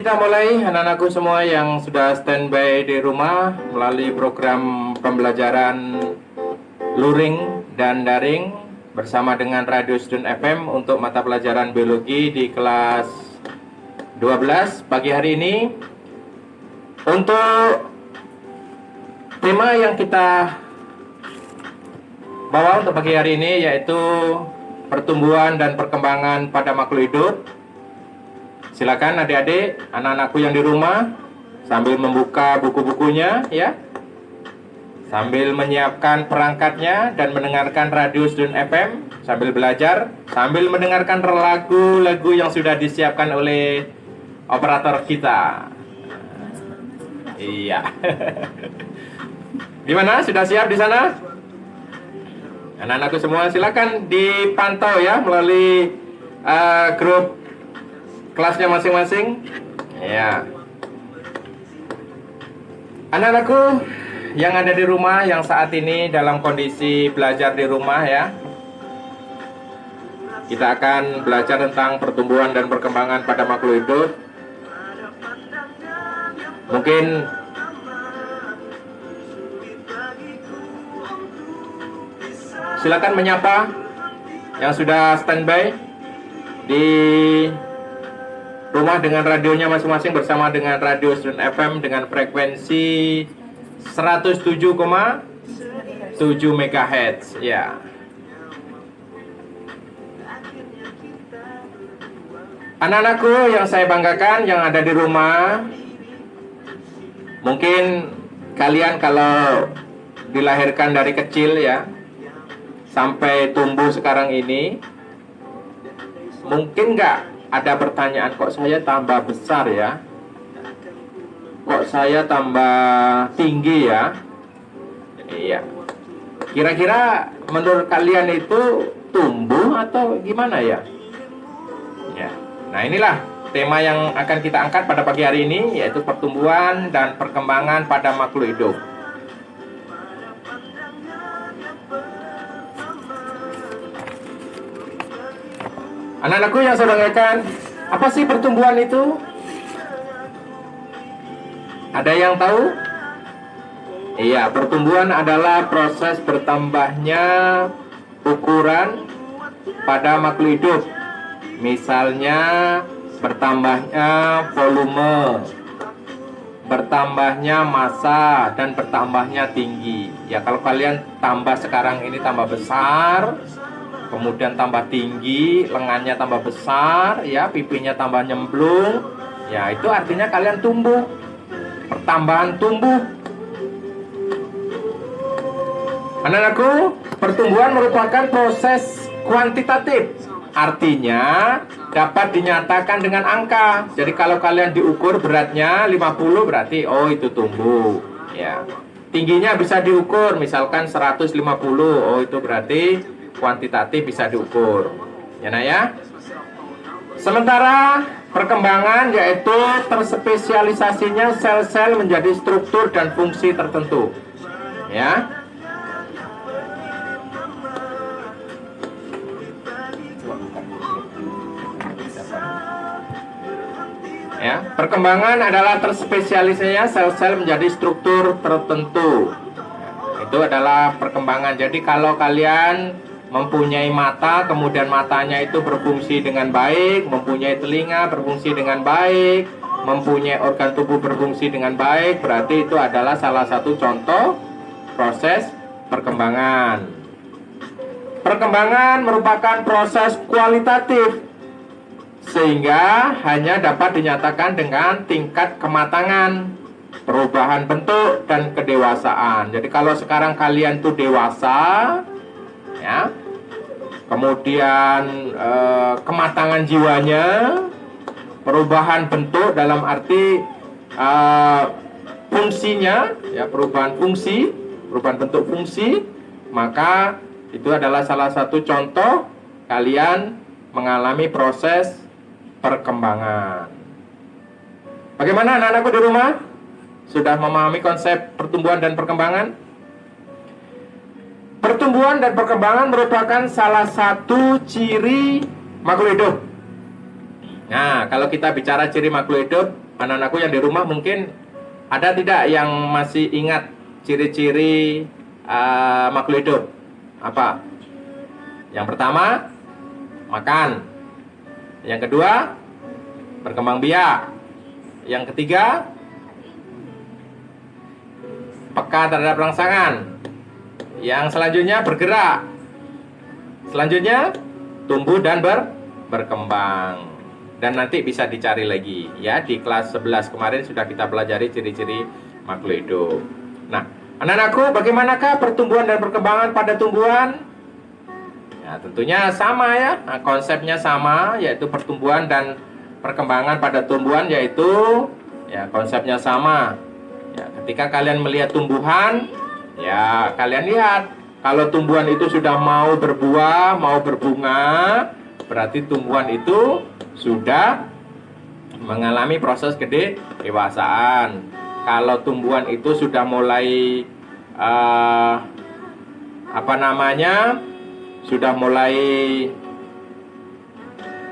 kita mulai anak-anakku semua yang sudah standby di rumah melalui program pembelajaran luring dan daring bersama dengan Radio Student FM untuk mata pelajaran biologi di kelas 12 pagi hari ini. Untuk tema yang kita bawa untuk pagi hari ini yaitu pertumbuhan dan perkembangan pada makhluk hidup. Silakan adik-adik, anak-anakku yang di rumah sambil membuka buku-bukunya ya. Sambil menyiapkan perangkatnya dan mendengarkan Radio Student FM sambil belajar, sambil mendengarkan lagu-lagu yang sudah disiapkan oleh operator kita. Iya. Gimana? Sudah siap di sana? Anak-anakku semua silakan dipantau ya melalui grup kelasnya masing-masing. Ya. Anak-anakku yang ada di rumah yang saat ini dalam kondisi belajar di rumah ya. Kita akan belajar tentang pertumbuhan dan perkembangan pada makhluk hidup. Mungkin silakan menyapa yang sudah standby di rumah dengan radionya masing-masing bersama dengan Radio Student FM dengan frekuensi 107,7 MHz ya. Anak-anakku yang saya banggakan yang ada di rumah, mungkin kalian kalau dilahirkan dari kecil ya sampai tumbuh sekarang ini, mungkin nggak ada pertanyaan, kok saya tambah besar ya, kok saya tambah tinggi ya. Iya. Kira-kira menurut kalian itu tumbuh atau gimana ya? Ya. Nah inilah tema yang akan kita angkat pada pagi hari ini, yaitu pertumbuhan dan perkembangan pada makhluk hidup. Anak-anakku yang saya banggakan, apa sih pertumbuhan itu? Ada yang tahu? Iya, pertumbuhan adalah proses bertambahnya ukuran pada makhluk hidup. Misalnya bertambahnya volume, bertambahnya massa, dan bertambahnya tinggi. Ya kalau kalian tambah sekarang ini tambah besar, kemudian tambah tinggi, lengannya tambah besar, ya pipinya tambah nyemplung, ya itu artinya kalian tumbuh. Pertambahan tumbuh. Anak-anakku, pertumbuhan merupakan proses kuantitatif. Artinya dapat dinyatakan dengan angka. Jadi kalau kalian diukur beratnya 50 berarti oh itu tumbuh. Ya. Tingginya bisa diukur, misalkan 150, oh itu berarti kuantitatif bisa diukur. Ya nah ya. Sementara perkembangan yaitu terspesialisasinya sel-sel menjadi struktur dan fungsi tertentu. Ya. Ya, perkembangan adalah terspesialisasinya sel-sel menjadi struktur tertentu. Itu adalah perkembangan. Jadi kalau kalian mempunyai mata, kemudian matanya itu berfungsi dengan baik, mempunyai telinga berfungsi dengan baik, mempunyai organ tubuh berfungsi dengan baik, berarti itu adalah salah satu contoh proses perkembangan. Perkembangan merupakan proses kualitatif, sehingga hanya dapat dinyatakan dengan tingkat kematangan, perubahan bentuk, dan kedewasaan. Jadi kalau sekarang kalian tuh dewasa, ya, kemudian kematangan jiwanya, perubahan bentuk dalam arti fungsinya, ya perubahan fungsi, perubahan bentuk fungsi, maka itu adalah salah satu contoh kalian mengalami proses perkembangan. Bagaimana anak-anakku di rumah? Sudah memahami konsep pertumbuhan dan perkembangan? Pertumbuhan dan perkembangan merupakan salah satu ciri makhluk hidup. Nah, kalau kita bicara ciri makhluk hidup, anak-anakku yang di rumah mungkin ada tidak yang masih ingat ciri-ciri makhluk hidup? Apa? Yang pertama, makan. Yang kedua, berkembang biak. Yang ketiga, peka terhadap rangsangan. Yang selanjutnya bergerak. Selanjutnya tumbuh dan berkembang. Dan nanti bisa dicari lagi ya, di kelas 11 kemarin sudah kita pelajari ciri-ciri makhluk hidup. Nah, anak-anakku, bagaimanakah pertumbuhan dan perkembangan pada tumbuhan? Ya, tentunya sama ya. Nah, konsepnya sama, yaitu pertumbuhan dan perkembangan pada tumbuhan, yaitu ya konsepnya sama. Ya, ketika kalian melihat tumbuhan, ya kalian lihat kalau tumbuhan itu sudah mau berbuah, mau berbunga, berarti tumbuhan itu sudah mengalami proses kedewasaan. Kalau tumbuhan itu sudah mulai sudah mulai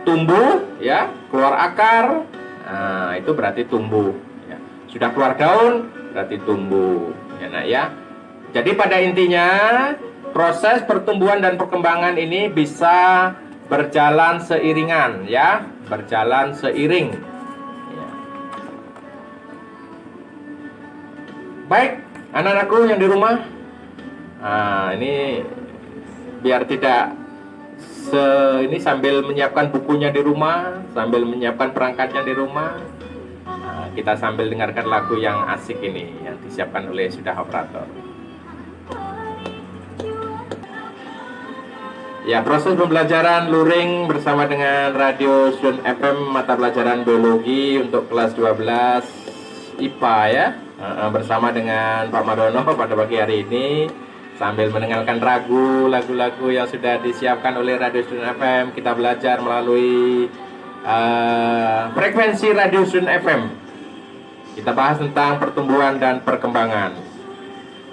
tumbuh ya, keluar akar, nah itu berarti tumbuh ya. Sudah keluar daun berarti tumbuh ya, nak ya. Jadi pada intinya proses pertumbuhan dan perkembangan ini bisa berjalan seiringan ya, berjalan seiring ya. Baik, anak-anakku yang di rumah, nah ini biar tidak ini sambil menyiapkan bukunya di rumah, sambil menyiapkan perangkatnya di rumah, nah, kita sambil dengarkan lagu yang asik ini yang disiapkan oleh Sudah Operator. Ya, proses pembelajaran luring bersama dengan Radio Student FM mata pelajaran biologi untuk kelas 12 IPA ya, bersama dengan Pak Marono pada pagi hari ini, sambil mendengarkan lagu-lagu yang sudah disiapkan oleh Radio Student FM. Kita belajar melalui frekuensi Radio Student FM. Kita bahas tentang pertumbuhan dan perkembangan.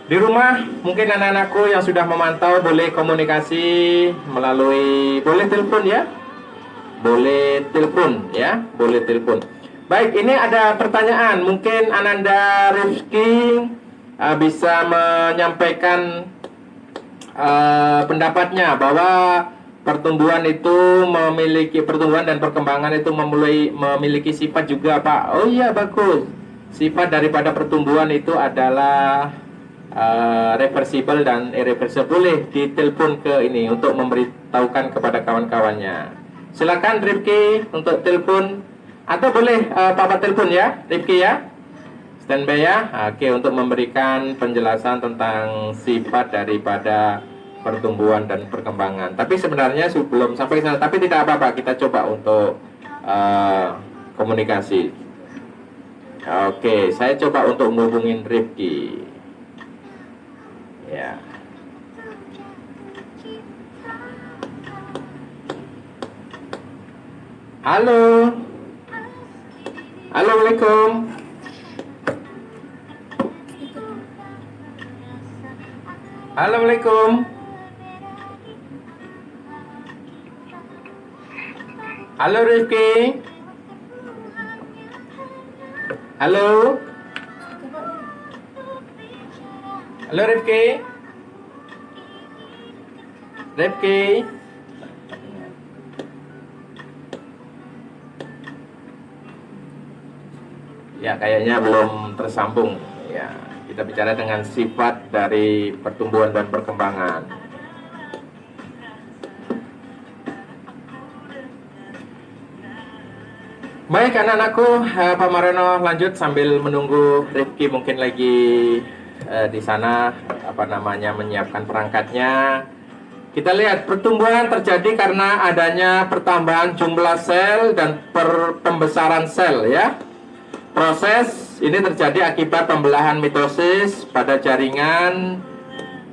Di rumah, mungkin anak-anakku yang sudah memantau boleh komunikasi melalui, boleh telepon ya, boleh telepon. Baik, ini ada pertanyaan. Mungkin Ananda Rifki bisa menyampaikan pendapatnya bahwa pertumbuhan dan perkembangan itu memiliki sifat juga, Pak. Oh iya, bagus. Sifat daripada pertumbuhan itu adalah reversible dan irreversible. Boleh ditelepon ke ini untuk memberitahukan kepada kawan-kawannya. Silakan Rifki untuk telepon, atau boleh Papa telepon ya, Rifki ya, standby ya. Oke, untuk memberikan penjelasan tentang sifat daripada pertumbuhan dan perkembangan. Tapi sebenarnya sebelum sampai ke sana, tapi tidak apa-apa, kita coba untuk komunikasi. Oke, saya coba untuk menghubungin Rifki. Ya. Halo. Assalamualaikum. Assalamualaikum. Halo Rifki. Halo. Halo Rifki. Rifki. Ya, kayaknya belum tersambung. Ya, kita bicara dengan sifat dari pertumbuhan dan perkembangan. Baik anak-anakku, Pak Marono lanjut sambil menunggu Rifki mungkin lagi di sana menyiapkan perangkatnya. Kita lihat pertumbuhan terjadi karena adanya pertambahan jumlah sel dan pembesaran sel ya. Proses ini terjadi akibat pembelahan mitosis pada jaringan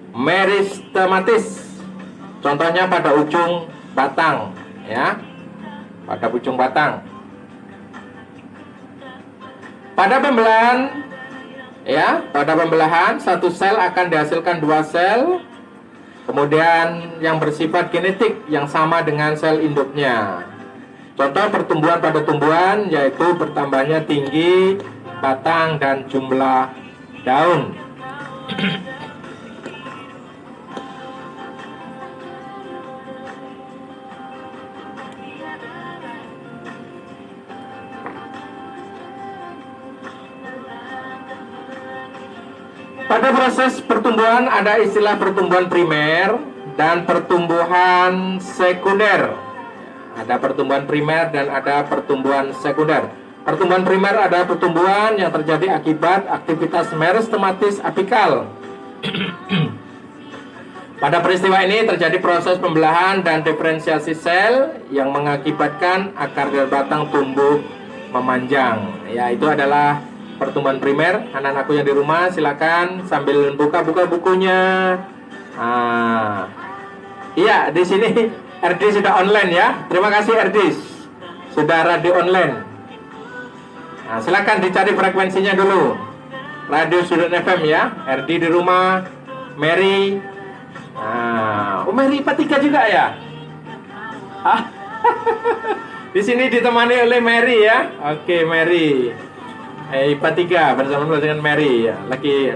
meristematis. Contohnya pada ujung batang ya. Pada ujung batang. Pada pembelahan satu sel akan dihasilkan dua sel, kemudian yang bersifat genetik yang sama dengan sel induknya. Contoh pertumbuhan pada tumbuhan yaitu bertambahnya tinggi, batang, dan jumlah daun. Pada proses pertumbuhan ada istilah pertumbuhan primer dan pertumbuhan sekunder. Ada pertumbuhan primer dan ada pertumbuhan sekunder. Pertumbuhan primer adalah pertumbuhan yang terjadi akibat aktivitas meristematis apikal. Pada peristiwa ini terjadi proses pembelahan dan diferensiasi sel yang mengakibatkan akar dan batang tumbuh memanjang. Ya, itu adalah pertumbuhan primer. Anak-anakku yang di rumah silakan sambil buka-buka bukunya. Iya, di sini RD sudah online ya. Terima kasih RD. Sudah radio online. Nah, silakan dicari frekuensinya dulu. Radio Student FM ya. RD di rumah. Mary. Mary IPA 3 juga ya. Di sini ditemani oleh Mary ya. Oke, Mary. IPA 3 bersama dengan Mary ya. Lagi.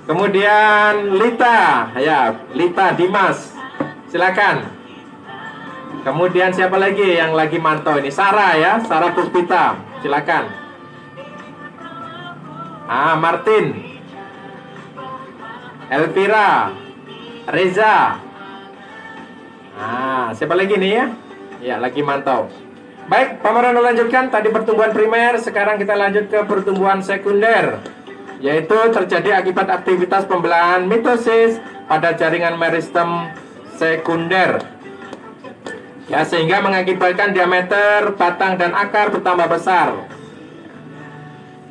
Kemudian Lita ya, Lita Dimas. Silakan. Kemudian siapa lagi yang lagi mantau ini? Sarah ya, Sarah Puspita. Silakan. Martin. Elvira. Reza. Siapa lagi nih ya? Ya, lagi mantau. Baik, Pak Marono lanjutkan. Tadi pertumbuhan primer, sekarang kita lanjut ke pertumbuhan sekunder, yaitu terjadi akibat aktivitas pembelahan mitosis pada jaringan meristem sekunder. Ya, sehingga mengakibatkan diameter batang dan akar bertambah besar.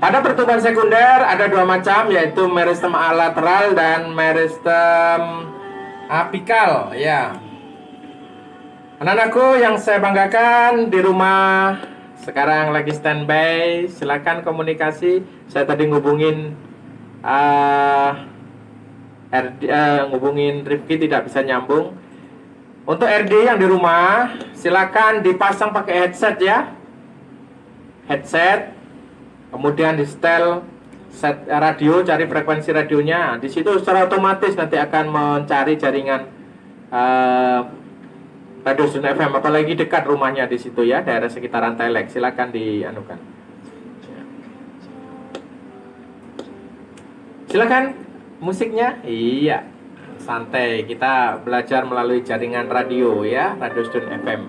Pada pertumbuhan sekunder ada dua macam, yaitu meristem alateral dan meristem apikal. Ya, anak-anakku yang saya banggakan di rumah sekarang lagi standby, silakan komunikasi. Saya tadi ngubungin ngubungin Rifki tidak bisa nyambung. Untuk RD yang di rumah, silakan dipasang pakai headset ya. Headset. Kemudian di setel set radio, cari frekuensi radionya. Di situ secara otomatis nanti akan mencari jaringan Radio Student FM, apalagi dekat rumahnya di situ ya, daerah sekitaran Telek. Silakan dianukan. Silakan musiknya. Iya. Santai, kita belajar melalui jaringan radio ya, Radio Student FM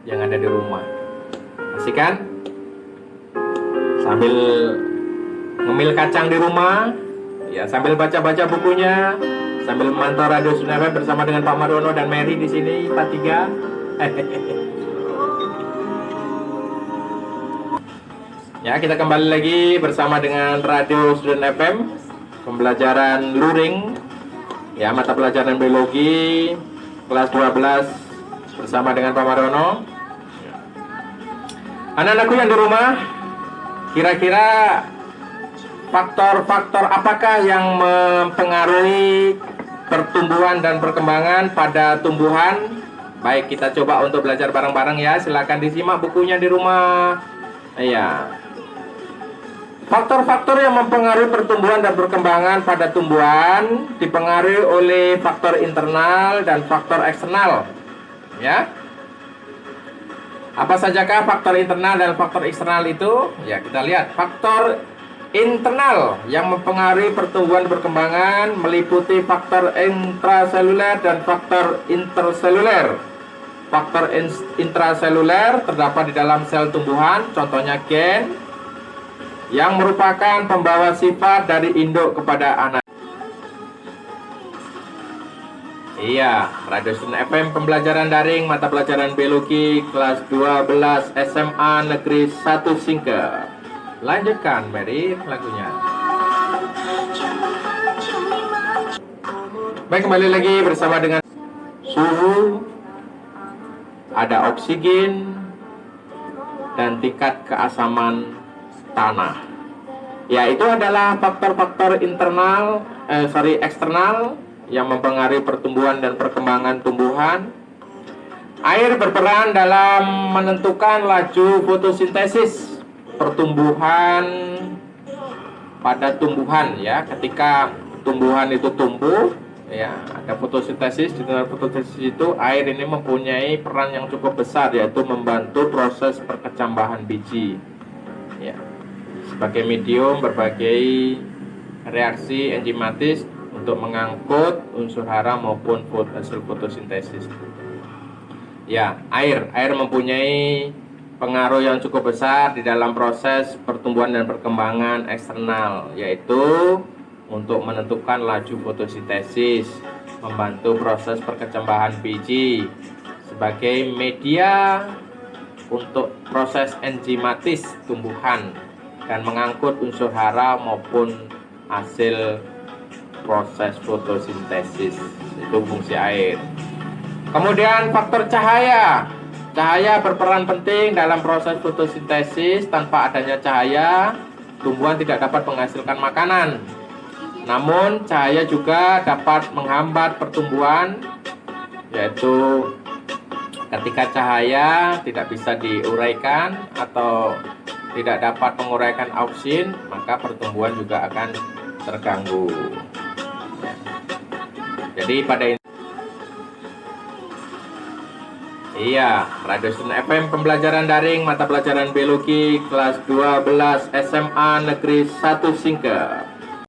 yang ada di rumah. Asik-kan? Sambil ngemil kacang di rumah, ya sambil baca-baca bukunya, sambil memantau Radio Student FM bersama dengan Pak Marono dan Mary di sini, Pak 3. Ya, kita kembali lagi bersama dengan Radio Student FM, pembelajaran luring. Ya, mata pelajaran biologi kelas 12 bersama dengan Pak Marono. Anak-anakku yang di rumah, kira-kira faktor-faktor apakah yang mempengaruhi pertumbuhan dan perkembangan pada tumbuhan? Baik, kita coba untuk belajar bareng-bareng ya. Silakan disimak bukunya di rumah. Iya. Faktor-faktor yang mempengaruhi pertumbuhan dan perkembangan pada tumbuhan dipengaruhi oleh faktor internal dan faktor eksternal. Ya. Apa sajakah faktor internal dan faktor eksternal itu? Ya, kita lihat. Faktor internal yang mempengaruhi pertumbuhan dan perkembangan meliputi faktor intraseluler dan faktor interseluler. Faktor intraseluler terdapat di dalam sel tumbuhan, contohnya gen, yang merupakan pembawa sifat dari induk kepada anak. Iya, Radio Student FM pembelajaran daring mata pelajaran biologi kelas 12 SMA Negeri 1 Singkep. Lanjutkan, Mary, lagunya. Baik, kembali lagi bersama dengan suhu, ada oksigen, dan tingkat keasaman tanah. Ya, itu adalah faktor-faktor eksternal yang mempengaruhi pertumbuhan dan perkembangan tumbuhan. Air berperan dalam menentukan laju fotosintesis pertumbuhan pada tumbuhan ya. Ketika tumbuhan itu tumbuh ya, ada fotosintesis. Di dalam fotosintesis itu air ini mempunyai peran yang cukup besar, yaitu membantu proses perkecambahan biji ya, sebagai medium berbagai reaksi enzimatis untuk mengangkut unsur hara maupun hasil fotosintesis. Ya, air mempunyai pengaruh yang cukup besar di dalam proses pertumbuhan dan perkembangan eksternal, yaitu untuk menentukan laju fotosintesis, membantu proses perkecambahan biji sebagai media untuk proses enzimatis tumbuhan dan mengangkut unsur hara maupun hasil proses fotosintesis. Itu fungsi air. Kemudian faktor cahaya. Cahaya berperan penting dalam proses fotosintesis. Tanpa adanya cahaya, tumbuhan tidak dapat menghasilkan makanan. Namun cahaya juga dapat menghambat pertumbuhan, yaitu ketika cahaya tidak bisa diuraikan atau tidak dapat menguraikan auksin, maka pertumbuhan juga akan terganggu. Jadi pada Radio Student FM pembelajaran daring mata pelajaran biologi kelas 12 SMA Negeri 1 Singkep.